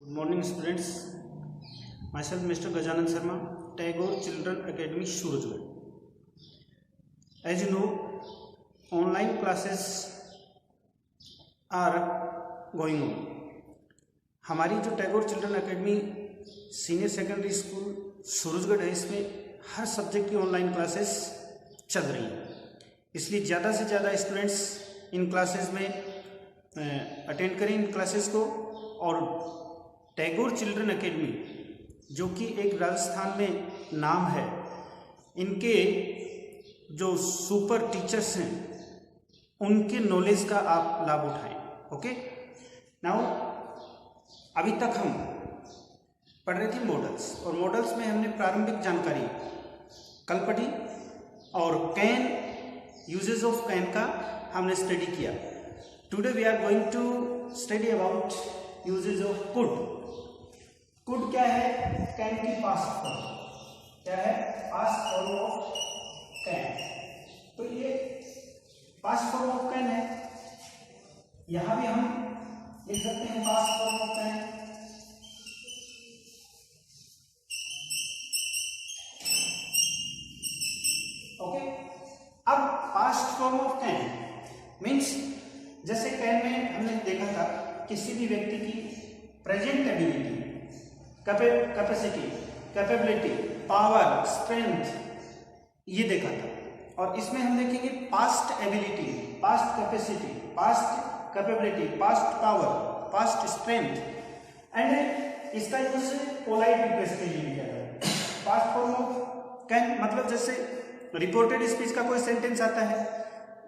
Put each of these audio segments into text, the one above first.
Good morning, students. Myself, Mr. Gajanan Sharma, Tagore Children Academy, Surajgarh. As you know, online classes are going on. हमारी जो Tagore children academy senior secondary school Surajgarh है, इसमें हर subject की online classes चल रही हैं. इसलिए ज़्यादा से ज़्यादा स्टूडेंट्स इन क्लासेस में अटेंड करें इन क्लासेस को. और टैगोर चिल्ड्रन एकेडमी जो कि एक राजस्थान में नाम है, इनके जो सुपर टीचर्स हैं उनके नॉलेज का आप लाभ उठाएं. ओके, नाउ अभी तक हम पढ़ रहे थे मॉडल्स, और मॉडल्स में हमने प्रारंभिक जानकारी कल पढ़ी और कैन, यूजेस ऑफ कैन का हमने स्टडी किया. Today we are going to study about uses of could. Could क्या है? कैन की पास्ट फॉर्म. क्या है? Past form of can. तो ये पास्ट फॉर्म ऑफ कैन है. यहां भी हम लिख सकते हैं past form of can. Okay, अब past form of can means जैसे कैन में हमने देखा था किसी भी व्यक्ति की present ability, capacity, capability, power, strength, ये देखा था. और इसमें हम देखेंगे past ability, past capacity, past capability, past power, past strength. And इसका यूज पोलाइट रिक्वेस्ट के लिए किया गया. पास्ट फॉर्म ऑफ कैन मतलब जैसे रिपोर्टेड स्पीच का कोई सेंटेंस आता है,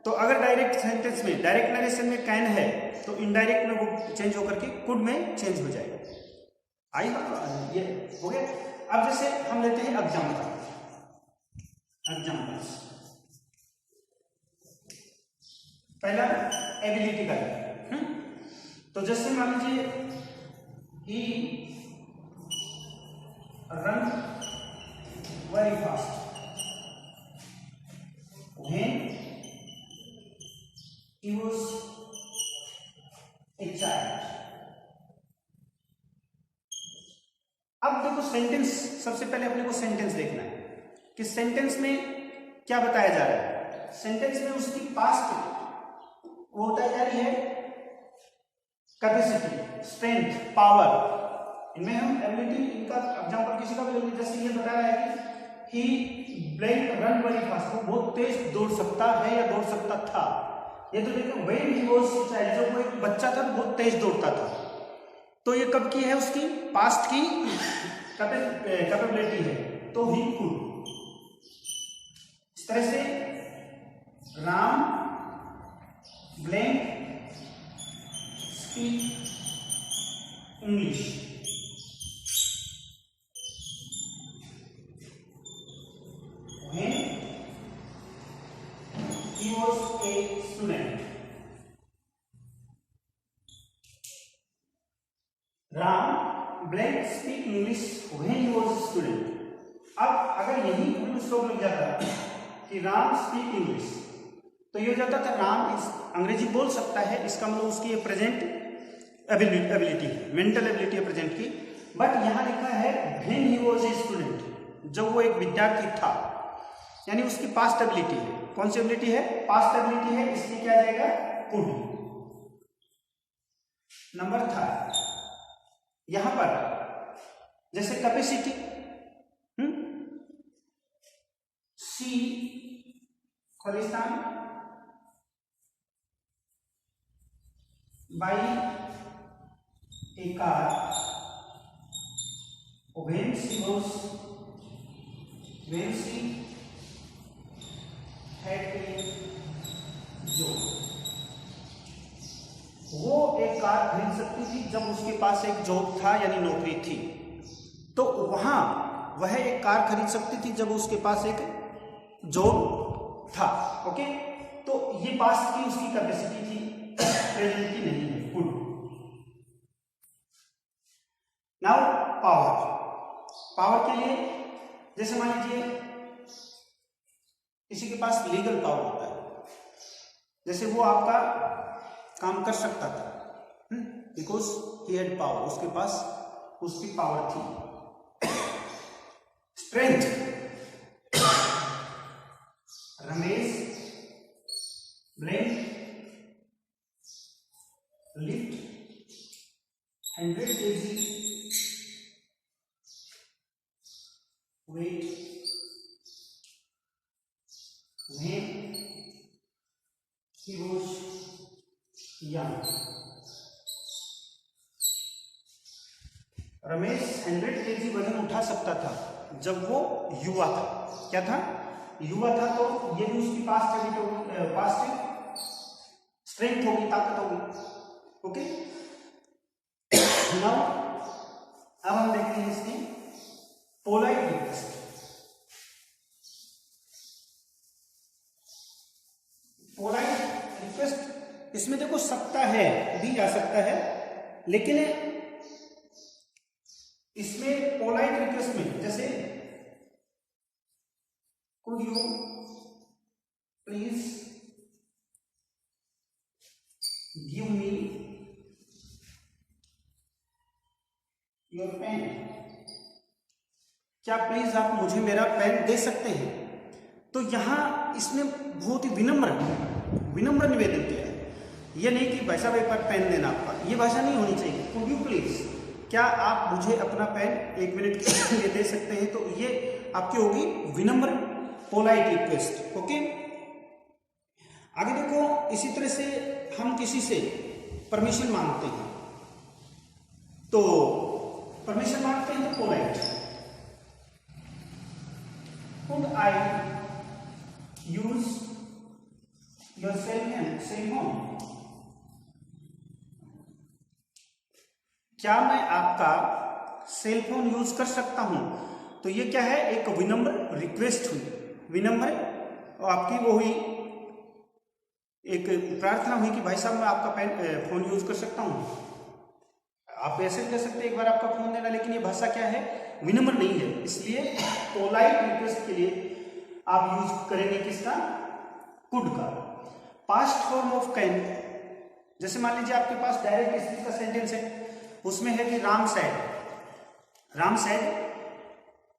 तो अगर डायरेक्ट सेंटेंस में, डायरेक्ट नरेशन में कैन है, तो इनडायरेक्ट में वो चेंज होकर के कुड में चेंज हो जाएगा. आई ये हो गया. अब जैसे हम लेते हैं एग्जाम्पल. एग्जाम्पल्स पहला एबिलिटी का है. तो जैसे मान लीजिए he run very fast when he was a child. अब देखो सेंटेंस, सबसे पहले अपने को सेंटेंस देखना है कि सेंटेंस में क्या बताया जा रहा है. सेंटेंस में उसकी पास्ट वो बताई जा रही है कैपेसिटी, स्ट्रेंथ, पावर. इनमें हम एबिलिटी, इनका एग्जांपल किसी का भी लेंगे. जैसे ये बता रहा है कि ही ब्लैंक रन वेरी फास्ट, वो बहुत तेज दौड़ सकता है या दौड़ सकता था. ये तो देखो व्हेन ही वाज चाइल्ड, जब वो एक बच्चा था तो बहुत तेज दौड़ता था. तो ये कब की है? उसकी पास्ट की कैपेबिलिटी है. तो ही कुड. इस तरह से Ram blank speak English. When he was a student. Ram blank speak English when he was a student. अब अगर यही फुल स्टॉप लग जाता कि राम स्पीक इंग्लिश, तो ये हो जाता था राम अंग्रेजी बोल सकता है. इसका मतलब उसकी ये प्रेजेंट एबिलिटी है, मेंटल एबिलिटी है प्रेजेंट की. बट यहां लिखा है when he was a student, जब वो एक विद्यार्थी था, यानी उसकी पास्ट एबिलिटी है. कौन सी एबिलिटी है? पास्ट एबिलिटी है. इसलिए क्या जाएगा? कुड. नंबर 3 यहां पर जैसे कैपेसिटी, सी खालिस्तान by a car when she had a job. वो एक कार खरीद सकती थी जब उसके पास एक जॉब था, यानी नौकरी थी. तो वहां वह एक कार खरीद सकती थी जब उसके पास एक जॉब था. ओके, तो ये पास्ट की उसकी कैपेसिटी थी, प्रेजेंट की नहीं है. गुड. Now power. पावर के लिए जैसे मान लीजिए किसी के पास लीगल पावर होता है, जैसे वो आपका काम कर सकता था बिकॉज ही हैड पावर, उसके पास उसकी पावर थी। Strength, Ramesh blank lift 100 kg weight when he was young। Ramesh 100 kg वजन उठा सकता था जब वो युवा था। क्या था? युवा था। तो ये भी उसकी पास्ट स्ट्रेंथ होगी, ताकत होगी। ओके, नाउ अब हम देखते हैं इसकी पोलाइट रिक्वेस्ट। पोलाइट रिक्वेस्ट इसमें देखो सकता है भी जा सकता है, लेकिन इसमें पोलाइट रिक्वेस्ट में जैसे could you please give me your pen, क्या प्लीज आप मुझे मेरा पेन दे सकते हैं? तो यहां इसने बहुत ही विनम्र निवेदन किया है। यह नहीं कि भाई साहब एक बार पेन देना आपका, ये भाषा नहीं होनी चाहिए। कुड यू प्लीज, क्या आप मुझे अपना पेन 1 मिनट के लिए दे सकते हैं? तो ये आपकी होगी विनम्र पोलाइट रिक्वेस्ट। ओके, आगे देखो, इसी तरह से हम किसी से परमिशन मांगते हैं, तो परमिशन मांगते हैं तो polite, could I use your cell phone, क्या मैं आपका सेल फोन यूज कर सकता हूं? तो ये क्या है? एक विनम्र रिक्वेस्ट हुई, विनम्र और आपकी वो हुई, एक प्रार्थना हुई कि भाई साहब मैं आपका फोन यूज कर सकता हूं। आप ऐसे भी कह सकते हैं एक बार आपका फोन देना, लेकिन ये भाषा क्या है? विनम्र नहीं है। इसलिए पोलाइट रिक्वेस्ट के लिए आप यूज करेंगे किसका? कुड का। पास्ट फॉर्म ऑफ कैन, जैसे मान लीजिए आपके पास डायरेक्ट स्पीच का सेंटेंस है, उसमें है कि Ram said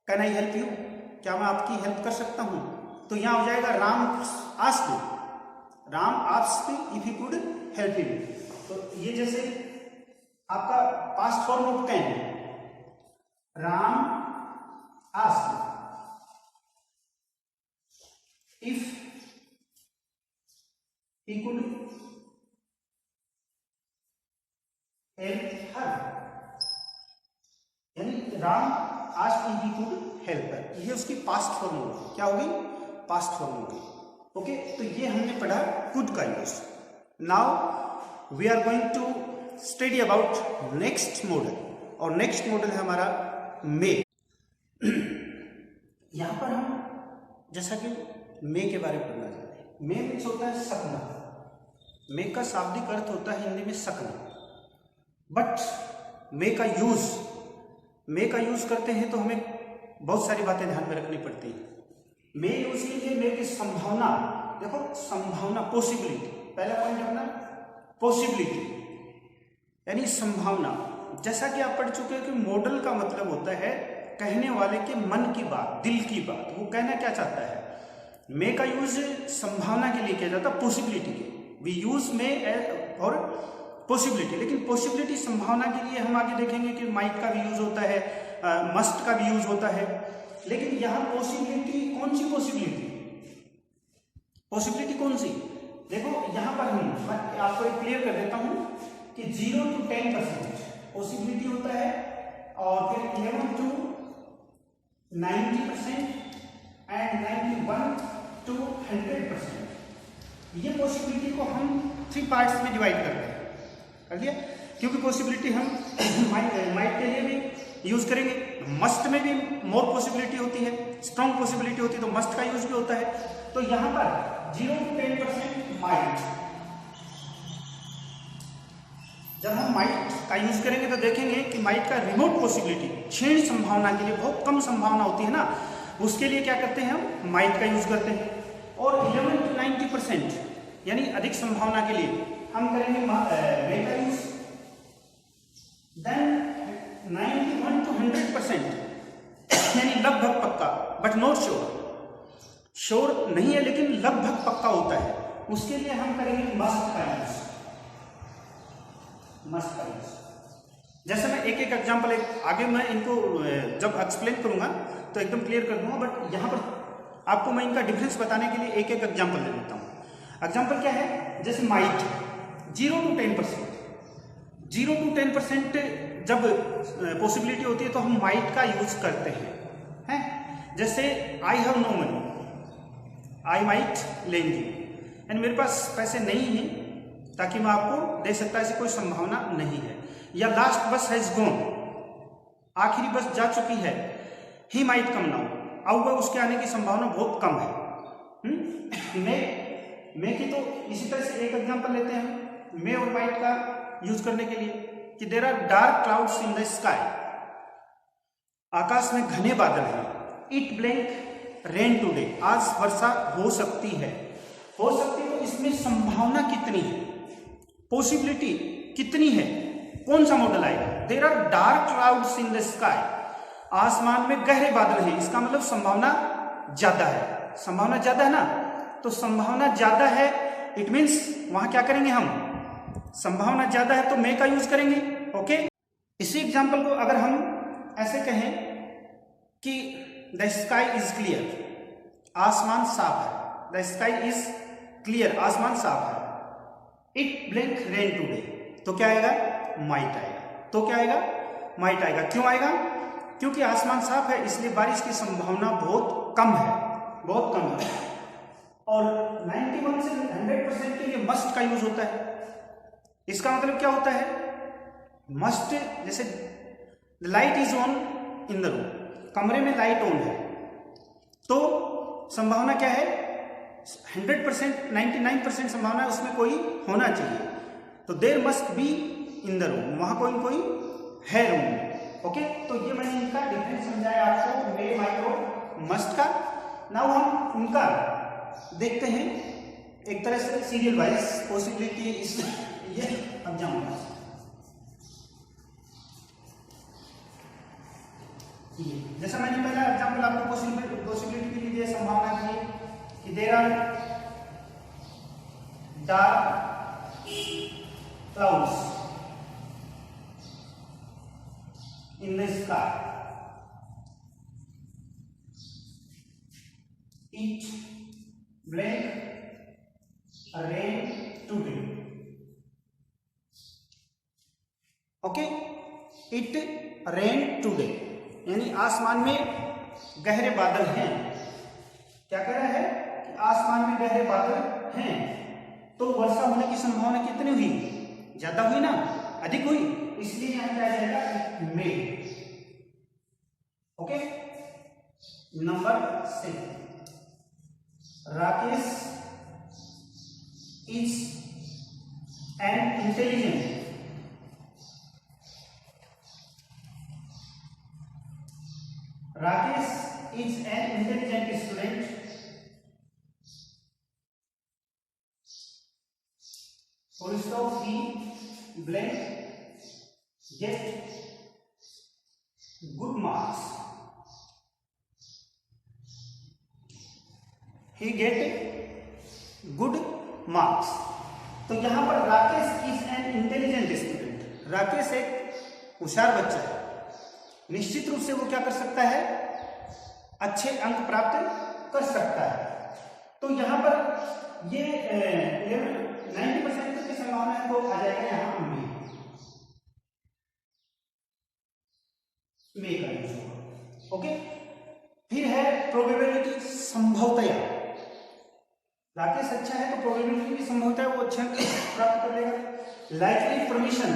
can I help you, क्या मैं आपकी हेल्प कर सकता हूं? तो यहां हो जाएगा Ram asked if he could help you. तो ये जैसे आपका past form of can, Ram asked if he could help her, यानी Ram asked if he could help her, ये उसकी पास्ट फॉर्म होगी। क्या होगी? पास्ट फॉर्म होगी। ओके, तो ये हमने पढ़ा कुड का use. Now we are going to study about next modal, और नेक्स्ट मॉडल है हमारा मे। यहां पर हम जैसा कि मे के बारे में पढ़ना चाहते हैं। मे मीन्स होता है सपना। मे का शाब्दिक अर्थ होता है हिंदी में सपना, बट मे का यूज करते हैं तो हमें बहुत सारी बातें ध्यान में रखनी पड़ती है। मे यूज कीजिए मे की संभावना, देखो संभावना, पॉसिबिलिटी, पहला पॉइंट अपना पॉसिबिलिटी यानी संभावना। जैसा कि आप पढ़ चुके हैं कि मॉडल का मतलब होता है कहने वाले के मन की बात, दिल की बात, वो कहना क्या चाहता है। मे का यूज संभावना के लिए किया जाता है, पॉसिबिलिटी के। वी यूज मे और पॉसिबिलिटी, लेकिन पॉसिबिलिटी संभावना के लिए हम आगे देखेंगे कि माइट का भी यूज होता है, मस्ट का भी यूज होता है। लेकिन यहां पॉसिबिलिटी, कौन सी पॉसिबिलिटी कौन सी? देखो यहां पर मैं आपको एक क्लियर कर देता हूं कि 0 to 10% पॉसिबिलिटी होता है, और फिर 11 to 90% एंड 91 to 100%। ये पॉसिबिलिटी को हम 3 पार्ट्स में डिवाइड कर दिया, क्योंकि पॉसिबिलिटी हम माइट के लिए भी यूज करेंगे, मस्ट में भी मोर पॉसिबिलिटी होती है, स्ट्रॉन्ग पॉसिबिलिटी होती है, तो मस्ट का यूज भी होता है। तो यहां पर 0 to 10% माइट। जब हम माइट का यूज करेंगे तो देखेंगे कि माइट का रिमोट पॉसिबिलिटी, क्षीण संभावना के लिए, बहुत कम संभावना होती है ना, उसके लिए क्या करते हैं हम माइट का यूज करते हैं। और 11 to 90% यानी अधिक संभावना के लिए हम करेंगे मे का यूज। देन 90 100% यानी लगभग पक्का, बट नॉट श्योर, श्योर नहीं है लेकिन लगभग पक्का होता है, उसके लिए हम करेंगे मस्ट का यूज। मस्ट का यूज जैसे मैं एक एक एग्जांपल आगे मैं इनको जब एक्सप्लेन करूंगा तो एकदम क्लियर कर दूंगा, बट यहां पर आपको मैं इनका डिफरेंस बताने के लिए एक एक एग्जांपल दे देता हूं। एग्जांपल क्या है, जैसे माइट 0 to 10%, 0 to 10% जब पॉसिबिलिटी होती है तो हम माइट का यूज करते हैं। जैसे I have no money, I might lend you, यानी मेरे पास पैसे नहीं हैं ताकि मैं आपको दे सकता, ऐसी कोई संभावना नहीं है। या लास्ट बस हैज गॉन, आखिरी बस जा चुकी है, ही माइट कम नाउ, अब वह उसके आने की संभावना बहुत कम है। मे की तो इसी तरह से एक एग्जांपल लेते हैं मे और माइट का यूज करने के लिए कि there are dark clouds in the sky, आकाश में घने बादल हैं। इट ब्लैंक रेन टुडे, आज वर्षा हो सकती है। हो सकती है तो इसमें संभावना कितनी है, पॉसिबिलिटी कितनी है, कौन सा मॉडल आएगा। There are dark clouds in the sky, आसमान में गहरे बादल हैं, इसका मतलब संभावना ज्यादा है। संभावना ज्यादा है ना, तो संभावना ज्यादा है इट मीन्स वहां क्या करेंगे हम, संभावना ज्यादा है तो मे का यूज करेंगे। ओके, इसी एग्जांपल को अगर हम ऐसे कहें कि द स्काई इज क्लियर, आसमान साफ है, द स्काई इज क्लियर, आसमान साफ है। इट ब्लैंक रेन टुडे, तो क्या आएगा, माइट आएगा। तो क्या आएगा, माइट आएगा। क्यों आएगा, क्योंकि आसमान साफ है इसलिए बारिश की संभावना बहुत कम है, बहुत कम है। और 91 से 100% के लिए मस्ट का यूज होता है। इसका मतलब क्या होता है, मस्ट, जैसे light is on in the room, कमरे में लाइट ऑन है, तो संभावना क्या है, 100%, 99% संभावना है उसमें कोई होना चाहिए, तो there must be in the room, वहां कोई कोई है रूम में। ओके, तो ये मैंने इनका डिफरेंस समझाया आपको, मे, माइट और मस्ट का। नाउ हम उनका देखते हैं एक तरह से सीरियल वाइज पॉसिबिलिटी। इस ये एग्जांपल जैसा मैंने पहला एग्जांपल आपको पॉसिबिलिटी के लिए दिया, संभावना की कि there are dark clouds in the sky, it blank rain today. Okay, it rain today यानी आसमान में गहरे बादल हैं। क्या कह रहा है कि आसमान में गहरे बादल हैं, तो वर्षा होने की संभावना कितनी हुई, ज्यादा हुई ना, अधिक हुई, इसलिए यहां क्या जाएगा, may. Okay, number 6, Rakesh is an intelligent, Rakesh is an intelligent student. Full stop, he blank get good marks. He get good marks. तो यहां पर Rakesh is an intelligent student, Rakesh एक होशियार बच्चा है, निश्चित रूप से वो क्या कर सकता है, अच्छे अंक प्राप्त कर सकता है। तो यहां पर ये 90% की संभावना है, तो आ जाएगा यहां मे का यूज होगा। ओके, फिर है प्रोबेबिलिटी, संभवतया। राकेश अच्छा है तो प्रोबेबिलिटी की संभवतया वो अच्छा प्राप्त कर लेगा। लाइकली परमिशन,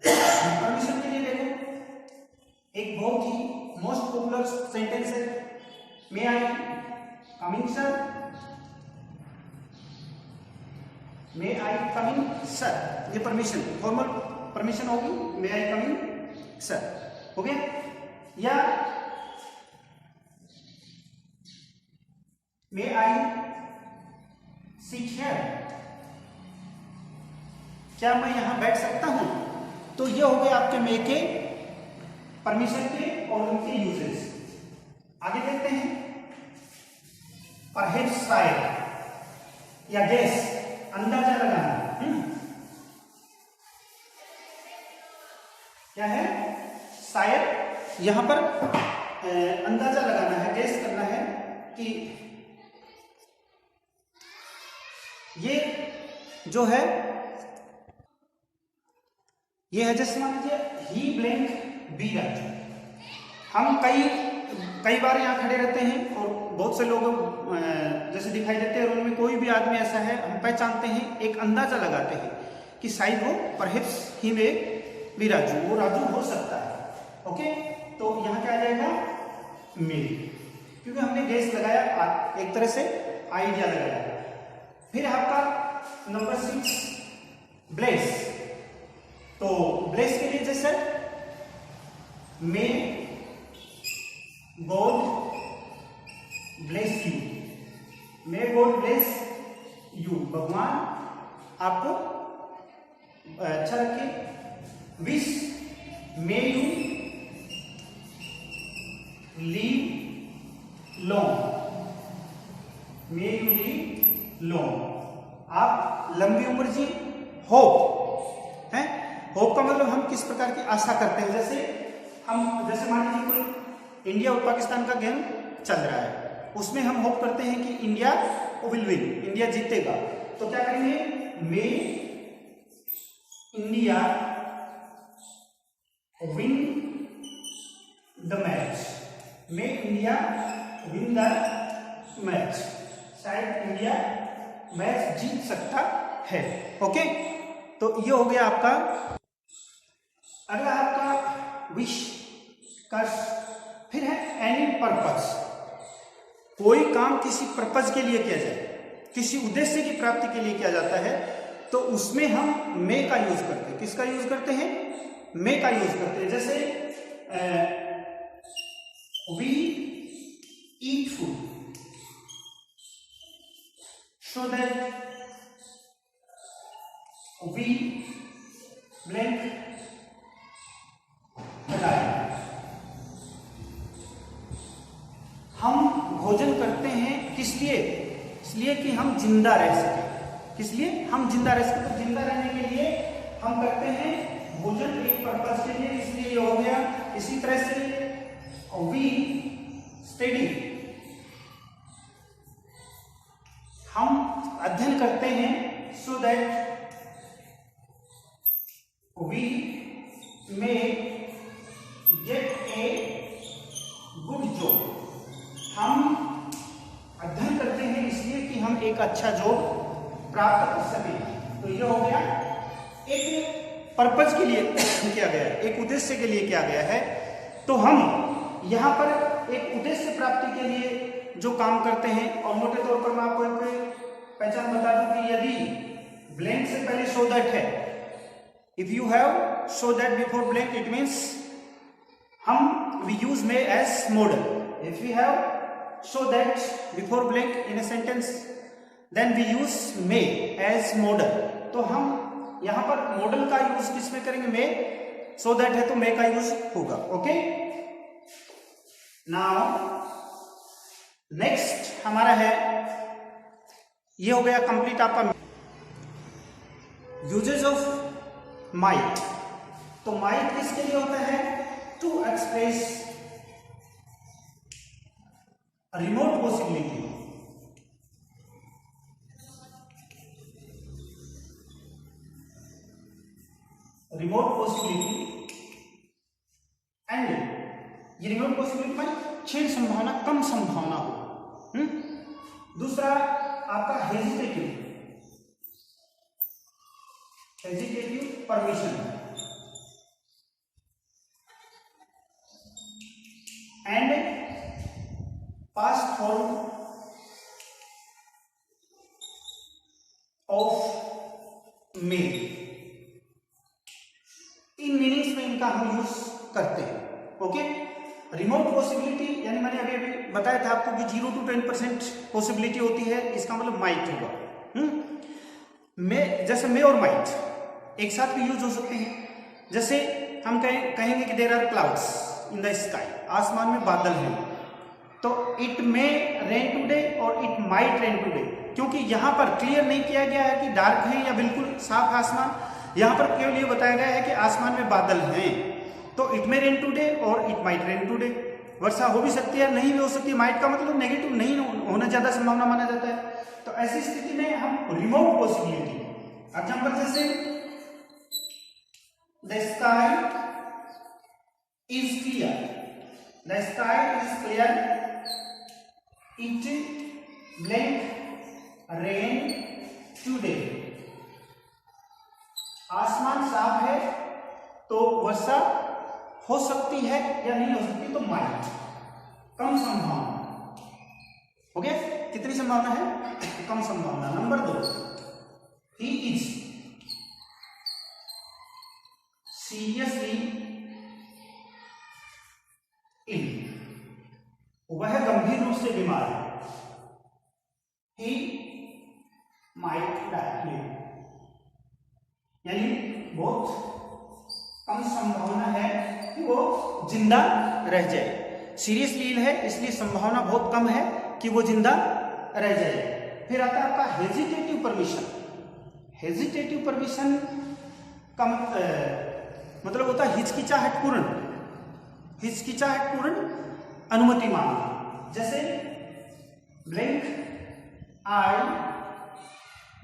परमिशन के लिए देखो एक बहुत ही मोस्ट पॉपुलर सेंटेंस है, may I coming sir, may I coming sir, ये परमिशन, फॉर्मल परमिशन होगी, मे आई कमिंग सर, हो गया। या मे आई सिट हियर, क्या मैं यहां बैठ सकता हूं, तो ये हो गए आपके मे के परमिशन के और उनके यूजेस। आगे देखते हैं, परहैप्स शायद या गेस, अंदाजा लगाना। क्या है? शायद यहां पर अंदाजा लगाना है, गेस करना है कि ये जो है, ये है जैसे मान लीजिए ही ब्लैंक बी राजू। हम कई बार यहाँ खड़े रहते हैं और बहुत से लोग जैसे दिखाई देते हैं और उनमें कोई भी आदमी ऐसा है, हम पहचानते हैं, एक अंदाजा लगाते हैं कि शायद वो परहैप्स ही में बी राजू, वो राजू हो सकता है। ओके, तो यहाँ क्या आ जाएगा? मे, क्योंकि हमने गेस लगाया, एक तरह से आइडिया लगाया। फिर आपका नंबर 6 ब्लेस। तो ब्लेस के लिए जैसे may God bless you, may God bless you, भगवान आपको अच्छा रखे। Wish may you leave long, may you leave long, आप लंबी उम्र जी। होप है, होप का मतलब हम किस प्रकार की आशा करते हैं। जैसे मान लीजिए कोई इंडिया और पाकिस्तान का गेम चल रहा है, उसमें हम होप करते हैं कि इंडिया विल विन, इंडिया जीतेगा। तो क्या करेंगे? May India win the match, may India win the match, शायद इंडिया मैच जीत सकता है। ओके, तो ये हो गया आपका। अगला आपका विश, कर्स। फिर है एनी पर्पस, कोई काम किसी पर्पज के लिए किया जाए, किसी उद्देश्य की प्राप्ति के लिए किया जाता है, तो उसमें हम मे का यूज करते हैं। किसका यूज करते हैं? मे का यूज करते हैं। जैसे we eat food so that we blank life. हम भोजन करते हैं किस लिए? इसलिए कि हम जिंदा रह सके। किस लिए हम जिंदा रह सके? तो जिंदा रहने के लिए हम करते हैं भोजन, एक पर्पज के लिए, इसलिए ये हो गया। इसी तरह से वी स्टडी, हम अध्ययन करते हैं, so that we may get a good job. हम अध्ययन करते हैं इसलिए कि हम एक अच्छा जॉब प्राप्त कर सकें। तो ये हो गया, एक पर्पज के लिए किया गया है, एक उद्देश्य के लिए किया गया है। तो हम यहाँ पर एक उद्देश्य प्राप्ति के लिए जो काम करते हैं, और मोटे तौर पर मैं आपको एक पहचान बता दूं कि यदि ब्लैंक से पहले सो दैट है, if you have so that before blank, it means हम we use may as modal. If you have so that before blank in a sentence, then we use may as modal. तो हम यहां पर model का use किसमें करेंगे? मे। सो that है तो मे का यूज होगा। ओके, नाउ नेक्स्ट हमारा है, ये हो गया कंप्लीट आपका यूजेज ऑफ माइट। तो माइट किसके लिए होता है? To express remote possibility, remote possibility and ये रिमोट पॉसिबिलिटी में क्षीण संभावना, कम संभावना हो। दूसरा आपका hesitative permission and past form of may. इन मीनिंग्स में इनका हम यूज करते हैं। ओके, रिमोट पॉसिबिलिटी यानी मैंने अभी अभी बताया था आपको कि 0 to 10% पॉसिबिलिटी होती है, इसका मतलब माइट होगा। मे, जैसे मे और माइट एक साथ भी यूज हो सकते हैं। जैसे हम कहेंगे कि there are clouds, in the sky, आसमान में बादल हैं। तो इट मे रेन टुडे और इट माइट रेन टुडे, क्योंकि यहाँ पर क्लियर नहीं किया गया है कि डार्क है या बिल्कुल साफ आसमान, यहाँ पर केवल ये बताया गया है कि आसमान में बादल हैं। तो इट मे रेन टुडे और इट माइट रेन टुडे, वर्षा हो भी सकती है, नहीं भी हो सकती है। माइट का मतलब नेगेटिव, नहीं होना ज्यादा संभावना माना जाता है। तो ऐसी स्थिति में हम रिमोट पॉसिबिलिटी, एग्जांपल जैसे the sky is clear, the sky is clear, it blank rain today, आसमान साफ है तो वर्षा हो सकती है या नहीं हो सकती, तो माइट, कम संभावना। हो गया, कितनी संभावना है, कम संभावना। Number 2, he is seriously ill, वह गंभीर रूप से बीमार है। ही माइट डाई, यानी बहुत कम संभावना है कि वो जिंदा रह जाए। सीरियसली इल है इसलिए संभावना बहुत कम है कि वो जिंदा रह जाए। फिर आता है आपका हेजिटेटिव परमिशन। हेजिटेटिव परमिशन का मतलब होता है हिचकिचाहटपूर्ण, हिचकिचाहटपूर्ण अनुमति मांगना। जैसे blank I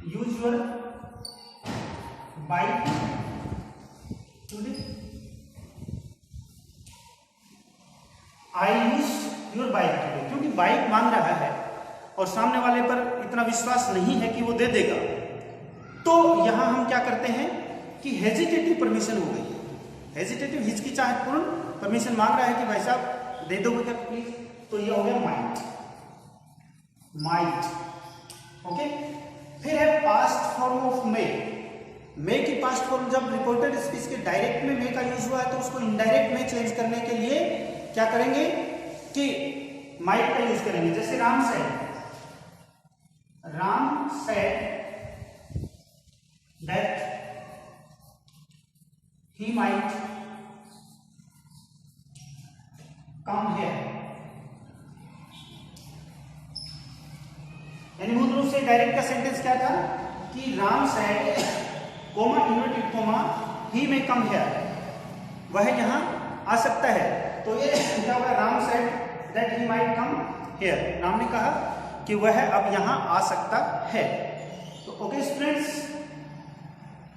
use your bike today, I use your bike today, क्योंकि बाइक मांग रहा है और सामने वाले पर इतना विश्वास नहीं है कि वो दे देगा, तो यहां हम क्या करते हैं कि हेजिटेटिव परमिशन हो गई। हेजिटेटिव हिचकिचाहटपूर्ण परमिशन मांग रहा है कि भाई साहब दे दोगे क्या प्लीज, तो ये हो गया माइट, माइट। ओके, फिर है पास्ट फॉर्म ऑफ मे। मे की पास्ट फॉर्म जब रिपोर्टेड स्पीच के डायरेक्ट में मे का यूज हुआ है तो उसको इनडायरेक्ट में चेंज करने के लिए क्या करेंगे कि माइट का यूज करेंगे। जैसे Ram said that he might come here, यानी मूल रूप से डायरेक्ट का सेंटेंस क्या था कि Ram said comma inverted comma ही में कम हियर, वह यहां आ सकता है। तो ये क्या होगा, Ram said that he might come here, Ram ने कहा कि वह अब यहां आ सकता है। तो okay students,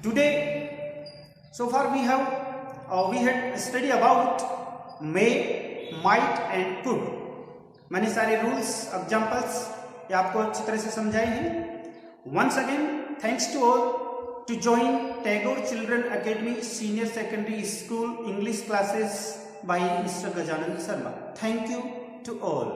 today so far we had study about may, might and could। मैंने सारे रूल्स, एग्जांपल्स ये आपको अच्छी तरह से समझाए हैं। Once again thanks to all to join Tagore Children Academy Senior Secondary School English classes by Mr. Gajanand Sharma. Thank you to all.